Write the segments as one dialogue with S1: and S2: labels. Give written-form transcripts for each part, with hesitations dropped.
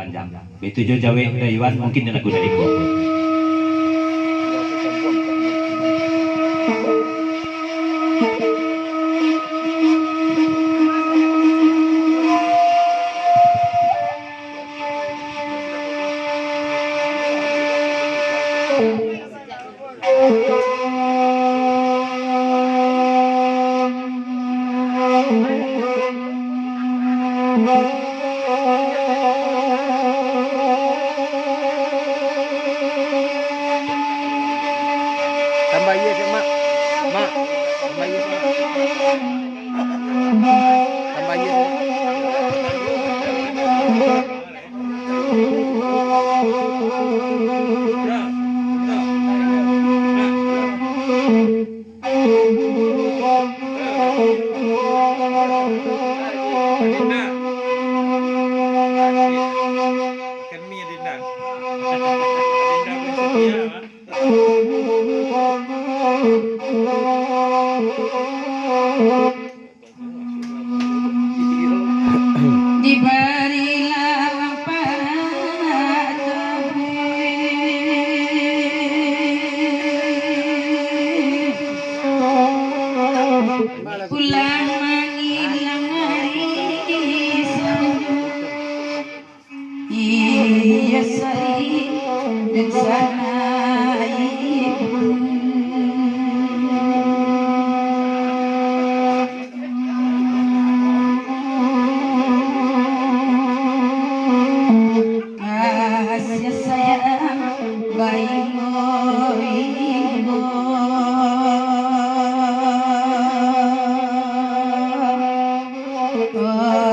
S1: panjang. Begitu jo jawe Iwan mungkin lagu dari gua.
S2: Tambah iya sih, Mak. Mak, tambah iya sih. Tambah iya sih.
S3: Diberilah para tabib pulang menghilang hari iya sari dan sana kasih sayang baik ibu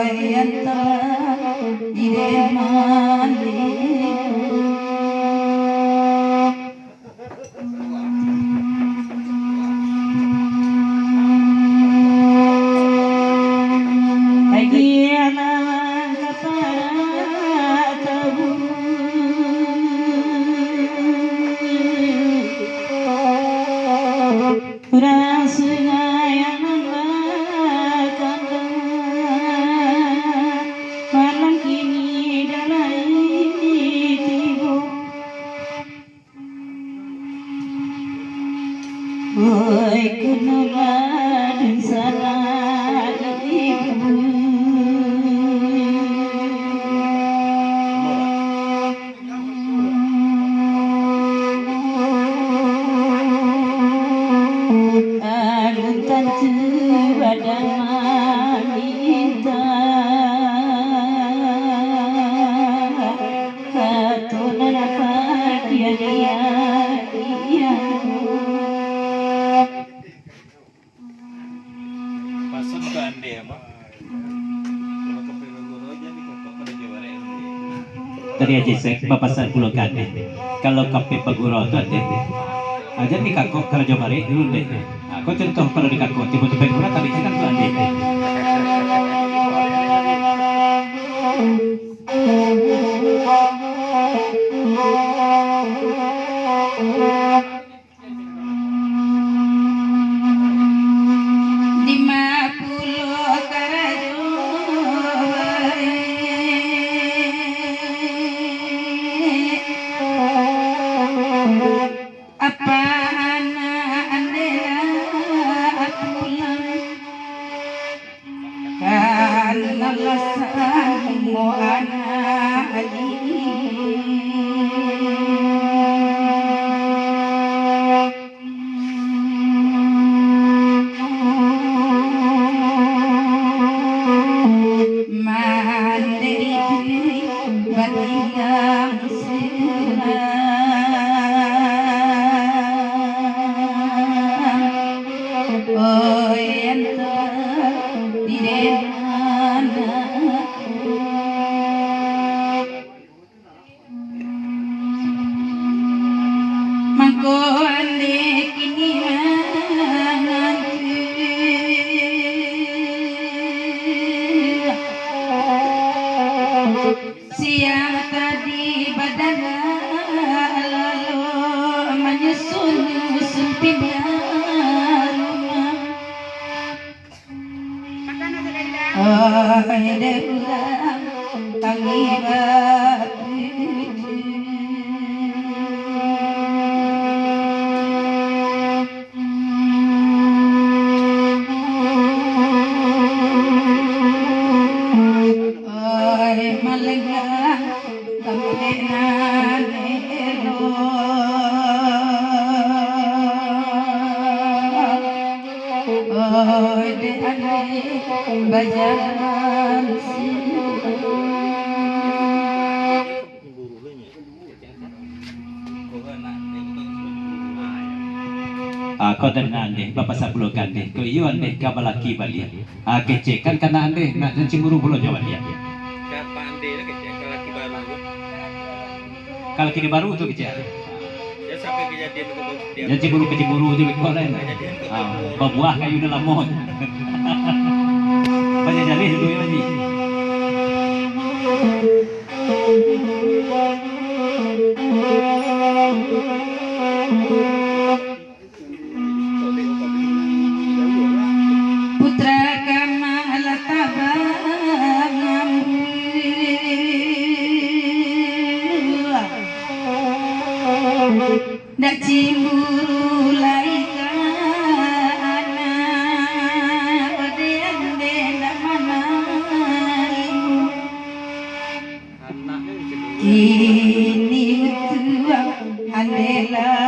S3: yang telah diremani lagi anak para tabu rasanya yang membakar malam kini dalam tibu oi kenalan salah ibu alun tantu pada minta katunan apa dia
S2: Pasang ke ande ya, Mak. Kalau ke Penogoro aja di Kota pada Jawa
S1: Dari aja sek papasan pulau kade. Kalau kape paguro tuh ada. Aja nih kakok kalau jomari dulu deh. Aku contoh kalau di kakok tiba-tiba paguro tadi kan tuh ada.
S3: Lima puluh karajo apa anak andela pulang karena lasanmu anak mandiri batiang oh enta di mana mangko ande kini siang tadi badan lalu menyusun pindah rumah oh ide pulang tangi yang kampenan elo oi de ane bajaran
S1: kau dengan deh bapak sapulukan deh kau iuan deh kabalaki balik kece kan karena ande nak cemburu pulau Jawa dia
S2: Kapan dia lah kecil kalau laki baru tu.
S1: kalau kini baru tu kece
S2: Ya sampai kejadian tu dia.
S1: dan cemburu je kau lain berbuah kayu dalam mohon banyak jalih dulu ya lagi
S3: putra kamal tabang dak cemburu laika anak ode mana
S2: Anaknya itu.
S3: kini tua andela